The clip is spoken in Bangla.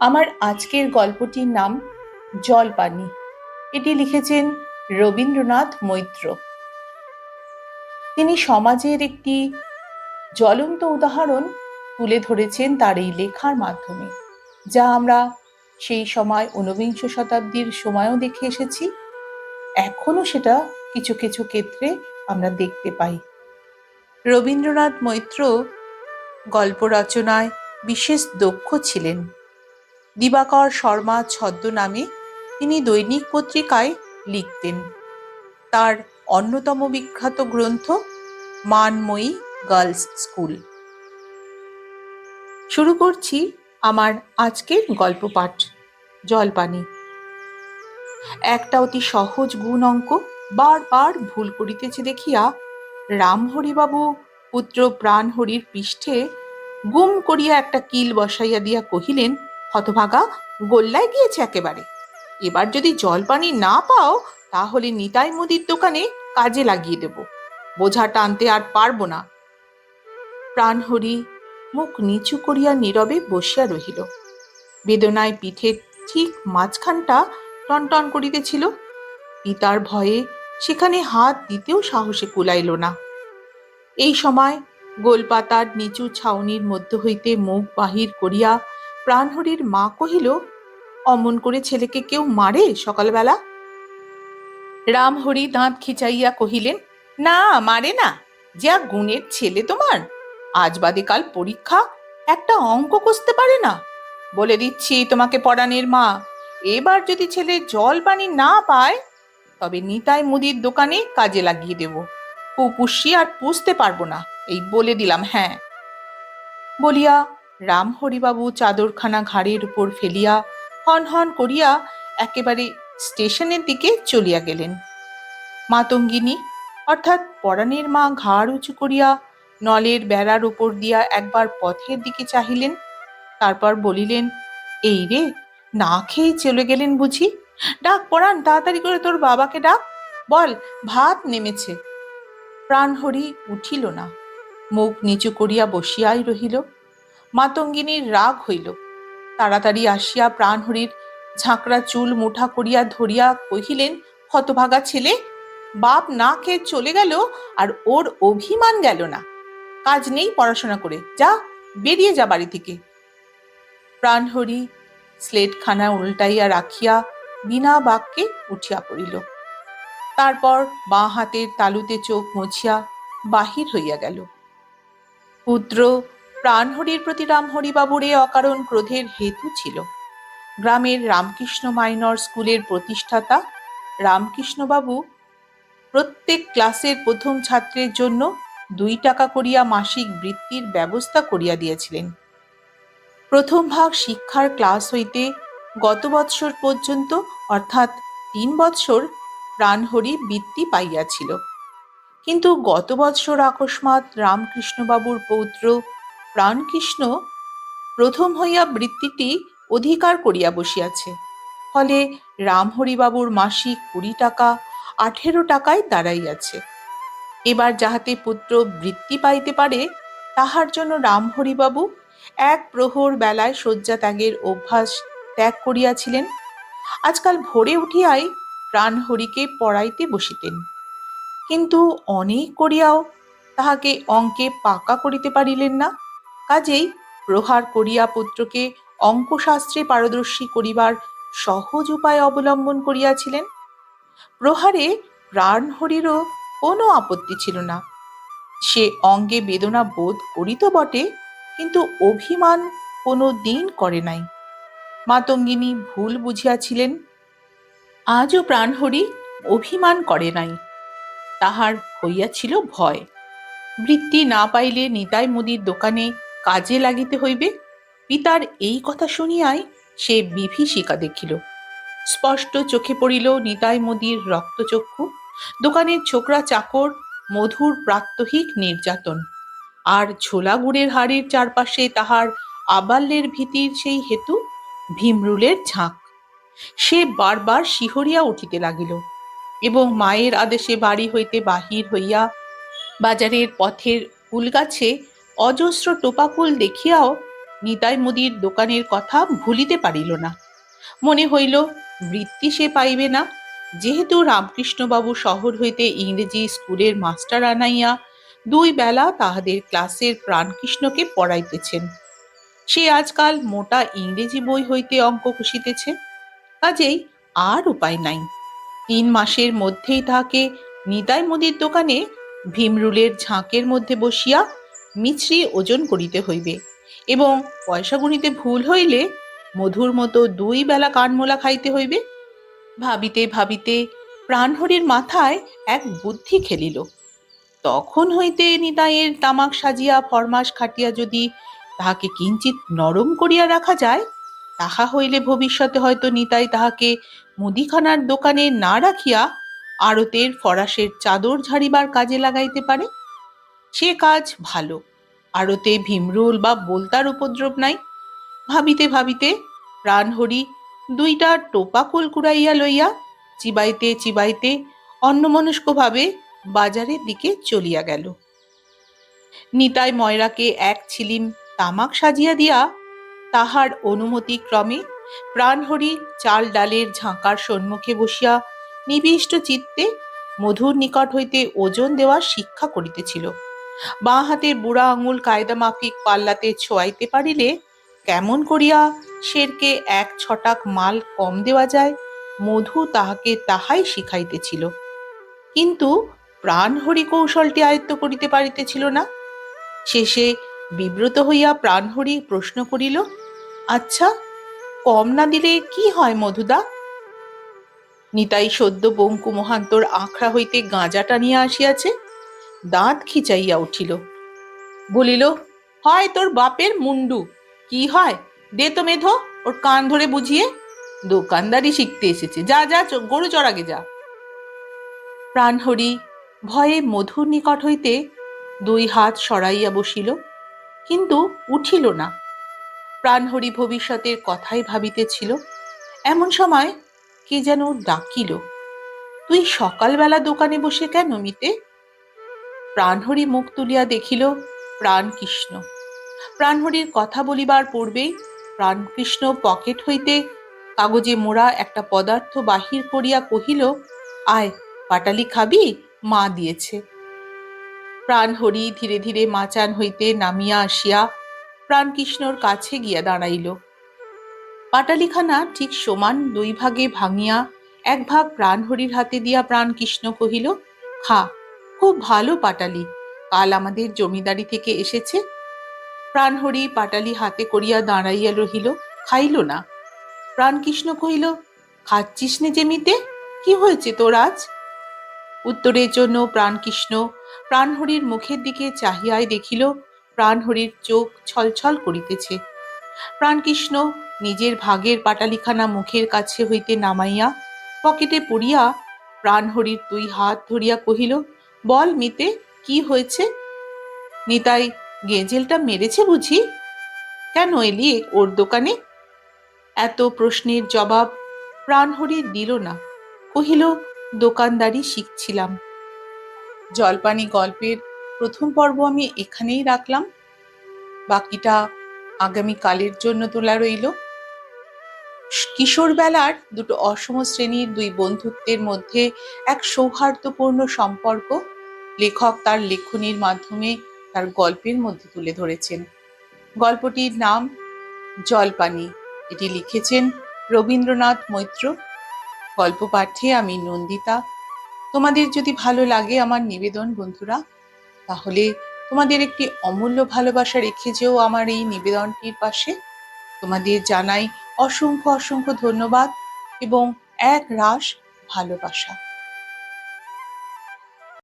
আমার আজকের গল্পটির নাম জলপানি। এটি লিখেছেন রবীন্দ্রনাথ মৈত্র। তিনি সমাজের একটি জ্বলন্ত উদাহরণ তুলে ধরেছেন তার এই লেখার মাধ্যমে, যা আমরা সেই সময় ঊনবিংশ শতাব্দীর সময়ও দেখে এসেছি, এখনো সেটা কিছু কিছু ক্ষেত্রে আমরা দেখতে পাই। রবীন্দ্রনাথ মৈত্র গল্প রচনায় বিশেষ দক্ষ ছিলেন। দিবাকর শর্মা ছদ্মনামে তিনি দৈনিক পত্রিকায় লিখতেন। তার অন্যতম বিখ্যাত গ্রন্থ মানময়ী গার্লস স্কুল। শুরু করছি আমার আজকের গল্প পাঠ, জলপানি। একটা অতি সহজ গুণ অঙ্ক বারবার ভুল করিতেছে দেখিয়া রামহরিবাবু পুত্র প্রাণহরির পৃষ্ঠে গুম করিয়া একটা কিল বসাইয়া দিয়া কহিলেন, হতভাগা, গোল্লায় গিয়েছে একেবারে। এবার যদি জলপানি না পাও তাহলে নিতাই মুদির দোকানে কাজে লাগিয়ে দেব, বোঝা টানতে আর পারবো না। প্রাণহরি মুখ নিচু করিয়া নীরবে বসিয়া রহিল। বেদনায় পিঠের ঠিক মাঝখানটা টনটন করিতেছিল। পিতার ভয়ে সেখানে হাত দিতেও সাহসে কুলাইল না। এই সময় গোলপাতার নিচু ছাউনির মধ্য হইতে মুখ বাহির করিয়া প্রাণহরির মা কহিল, অমন করে ছেলেকে কেউ মারে সকালবেলা? রামহরি দাঁত খিচাইয়া কহিলেন, না, মারে না। যা গুণের ছেলে তোমার, আজ বাদে কাল পরীক্ষা, একটা অঙ্ক কষতে পারে না। বলে দিচ্ছি তোমাকে পরাণের মা, এবার যদি ছেলে জল পানি না পায় তবে নিতাই মুদির দোকানে কাজে লাগিয়ে দেব, কুপুষি আর পুষতে পারবো না, এই বলে দিলাম। হ্যাঁ। বলিয়া রামহরিবাবু চাদরখানা ঘাড়ের উপর ফেলিয়া হন হন করিয়া একেবারে স্টেশনের দিকে চলিয়া গেলেন। মাতঙ্গিনী অর্থাৎ পরাণের মা ঘাড় উঁচু করিয়া নলের বেড়ার উপর দিয়া একবার পথের দিকে চাহিলেন, তারপর বলিলেন, এই রে, না খেয়ে চলে গেলেন বুঝি? ডাক পরাণ, তাড়াতাড়ি করে তোর বাবাকে ডাক, বল ভাত নেমেছে। প্রাণহরি উঠিল না, মুখ নিচু করিয়া বসিয়াই রহিল। মাতঙ্গিনীর রাগ হইল। তাড়াতাড়ি আসিয়া প্রাণহরির ঝাঁকড়া চুল মুঠা করিয়া ধরিয়া কহিলেন, হতভাগা ছেলে, বাপ না খেয়ে চলে গেল আর ওর অভিমান গেল না। কাজ নেই পড়াশোনা করে, যা, বেরিয়ে যা বাড়ি থেকে। প্রাণহরি স্লেটখানা উল্টাইয়া রাখিয়া বিনা বাক্যে উঠিয়া পড়িল। তারপর বাঁ হাতের তালুতে চোখ মুছিয়া বাহির হইয়া গেল। পুত্র প্রাণহরির প্রতি রামহরিবাবুর এ অকারণ ক্রোধের হেতু ছিল। গ্রামের রামকৃষ্ণ মাইনর স্কুলের প্রতিষ্ঠাতা রামকৃষ্ণবাবু প্রত্যেক ক্লাসের প্রথম ছাত্রের জন্য 2 টাকা করিয়া মাসিক বৃত্তির ব্যবস্থা করিয়া দিয়েছিলেন। প্রথম ভাগ শিক্ষার ক্লাস হইতে গত বৎসর পর্যন্ত অর্থাৎ 3 বৎসর প্রাণহরি বৃত্তি পাইয়াছিল। কিন্তু গত বৎসর আকস্মাৎ রামকৃষ্ণবাবুর পৌত্র প্রাণকৃষ্ণ প্রথম হইয়া বৃত্তিটি অধিকার করিয়া বসিয়াছে। ফলে রামহরিবাবুর মাসিক 20 টাকা 18 টাকায় দাঁড়াইয়াছে। এবার যাহাতে পুত্র বৃত্তি পাইতে পারে তাহার জন্য রামহরিবাবু 1 প্রহর বেলায় শয্যা ত্যাগের অভ্যাস ত্যাগ করিয়াছিলেন। আজকাল ভোরে উঠিয়াই প্রাণহরিকে পড়াইতে বসিতেন, কিন্তু অনেক করিয়াও তাহাকে অঙ্কে পাকা করিতে পারিলেন না। কাজেই প্রহার করিয়া পুত্রকে অঙ্কশাস্ত্রে পারদর্শী করিবার সহজ উপায় অবলম্বন করিয়াছিলেন। প্রহারে প্রাণহরিরও কোনো আপত্তি ছিল না। সে অঙ্গে বেদনা বোধ করিত বটে, কিন্তু অভিমান কোনো দিন করে নাই। মাতঙ্গিনী ভুল বুঝিয়াছিলেন। আজও প্রাণহরি অভিমান করে নাই, তাহার হইয়াছিল ভয়। বৃত্তি না পাইলে নিতাই মুদির দোকানে কাজে লাগিতে হইবে। পিতার এই কথা শুনিয়াই সে বিভীষিকা দেখিল। স্পষ্ট চোখে পড়িল নিতাই মুদির রক্তচক্ষু, দোকানের ছোকরা চাকর মধুর প্রাত্যহিক নির্যাতন, আর ছোলা গুড়ের হাড়ির চারপাশে তাহার আবাল্যের ভীতির সেই হেতু ভীমরুলের ঝাঁক। সে বারবার শিহরিয়া উঠিতে লাগিল এবং মায়ের আদেশে বাড়ি হইতে বাহির হইয়া বাজারের পথের ফুল গাছে অজস্র টোপাকুল দেখিয়াও নিতাই মুদির দোকানের কথা ভুলিতে পারিল না। মনে হইল বৃত্তি সে পাইবে না, যেহেতু রামকৃষ্ণবাবু শহর হইতে ইংরেজি স্কুলের মাস্টার আনাইয়া 2 বেলা তাহাদের ক্লাসের প্রাণকৃষ্ণকে পড়াইতেছেন। সে আজকাল মোটা ইংরেজি বই হইতে অঙ্ক কষিতেছে, কাজেই আর উপায় নাই। 3 মাসের মধ্যেই তাহাকে নিতাই মুদির দোকানে ভীমরুলের ঝাঁকের মধ্যে বসিয়া মিছরি ওজন করিতে হইবে, এবং পয়সা গুনিতে ভুল হইলে মধুর মতো 2 বেলা কানমোলা খাইতে হইবে। ভাবিতে ভাবিতে প্রাণহরির মাথায় এক বুদ্ধি খেলিল। তখন হইতে নিতাইয়ের তামাক সাজিয়া ফরমাস খাটিয়া যদি তাহাকে কিঞ্চিত নরম করিয়া রাখা যায়, তাহা হইলে ভবিষ্যতে হয়তো নিতাই তাহাকে মুদিখানার দোকানে না রাখিয়া আড়তের ফরাসের চাদর ঝাড়িবার কাজে লাগাইতে পারে। সে কাজ ভালো, আড়তে ভীমরুল বা বোলতার উপদ্রব নাই। ভাবিতে ভাবিতে প্রাণহরি 2টা টোপা কুল কুড়াইয়া লইয়া চিবাইতে চিবাইতে অন্যমনস্কভাবে বাজারের দিকে চলিয়া গেল। নিতাই ময়রাকে এক ছিলিম তামাক সাজিয়া দিয়া তাহার অনুমতি ক্রমে প্রাণহরি চাল ডালের ঝাঁকার সম্মুখে বসিয়া নিবিষ্ট চিত্তে মধুর নিকট হইতে ওজন দেওয়া শিক্ষা করিতেছিল। বাঁ হাতের বুড়া আঙুল কায়দা মাফিক পাল্লাতে ছোঁয়াইতে পারিলে কেমন করিয়া শেরকে 1 ছটাক মাল কম দেওয়া যায়, মধু তাহাকে তাহাই শিখাইতেছিল। কিন্তু প্রাণহরি কৌশলটি আয়ত্ত করিতে পারিতেছিল না। শেষে বিব্রত হইয়া প্রাণহরি প্রশ্ন করিল, আচ্ছা, কম না দিলে কি হয় মধুদা? নিতাই সদ্য বঙ্কু মহান্তর আখড়া হইতে গাঁজা টানিয়া আসিয়াছে, দাঁত খিচাইয়া উঠিল, বলিল, হয় তোর বাপের মুন্ডু, কি হয় দে তো মেধো, ওর কান ধরে বুঝিয়ে। দোকানদারি শিখতে এসেছে, যা যা গরু চড়াগে যা। প্রাণহরি ভয়ে মধুর নিকট হইতে 2 হাত সরাইয়া বসিল, কিন্তু উঠিল না। প্রাণহরি ভবিষ্যতের কথাই ভাবিতেছিল। এমন সময় কে যেন ডাকিল, তুই সকালবেলা দোকানে বসে কেন মিতে? প্রাণহরি মুখ তুলিয়া দেখিল প্রাণকৃষ্ণ। প্রাণহরির কথা বলিবার পূর্বেই প্রাণকৃষ্ণ পকেট হইতে কাগজে মোড়া একটা পদার্থ বাহির করিয়া কহিল, আয়, পাটালি খাবি, মা দিয়েছে। প্রাণহরি ধীরে ধীরে মাচান হইতে নামিয়া আসিয়া প্রাণকৃষ্ণর কাছে গিয়া দাঁড়াইল। পাটালিখানা ঠিক সমান 2 ভাগে ভাঙিয়া 1 ভাগ প্রাণহরির হাতে দিয়া প্রাণকৃষ্ণ কহিল, খা, খুব ভালো পাটালি, কাল আমাদের জমিদারি থেকে এসেছে। প্রাণহরি পাটালি হাতে করিয়া দাঁড়াইয়া রহিল, খাইল না। প্রাণকৃষ্ণ কহিল, খাচ্ছিস নে যেমিতে, কি হয়েছে তোর আজ? উত্তরের জন্য প্রাণকৃষ্ণ প্রাণহরির মুখের দিকে চাহিয়াই দেখিল প্রাণহরির চোখ ছলছল করিতেছে। প্রাণকৃষ্ণ নিজের ভাগের পাটালিখানা মুখের কাছে হইতে নামাইয়া পকেটে পুরিয়া প্রাণহরির 2 হাত ধরিয়া কহিল, বল মিতে, কি হয়েছে? নিতাই গেঁজেলটা মেরেছে বুঝি? কেন এলি ওর দোকানে? এত প্রশ্নের জবাব প্রাণহরি দিল না, কহিল, দোকানদারি শিখছিলাম। জলপানি গল্পের প্রথম পর্ব আমি এখানেই রাখলাম, বাকিটা আগামীকালের জন্য তোলা রইল। কিশোরবেলার 2 অসম শ্রেণীর 2 বন্ধুত্বের মধ্যে এক সৌহার্দ্যপূর্ণ সম্পর্ক লেখক তার লেখনীর মাধ্যমে তার গল্পের মধ্যে তুলে ধরেছেন। গল্পটির নাম জলপানি। এটি লিখেছেন রবীন্দ্রনাথ মৈত্র। গল্প পাঠে আমি নন্দিতা। তোমাদের যদি ভালো লাগে আমার নিবেদন বন্ধুরা, তাহলে তোমাদের একটি অমূল্য ভালোবাসা রেখে যেও আমার এই নিবেদনটির পাশে। তোমাদের জানাই অসংখ্য অসংখ্য ধন্যবাদ এবং এক রাশ ভালোবাসা।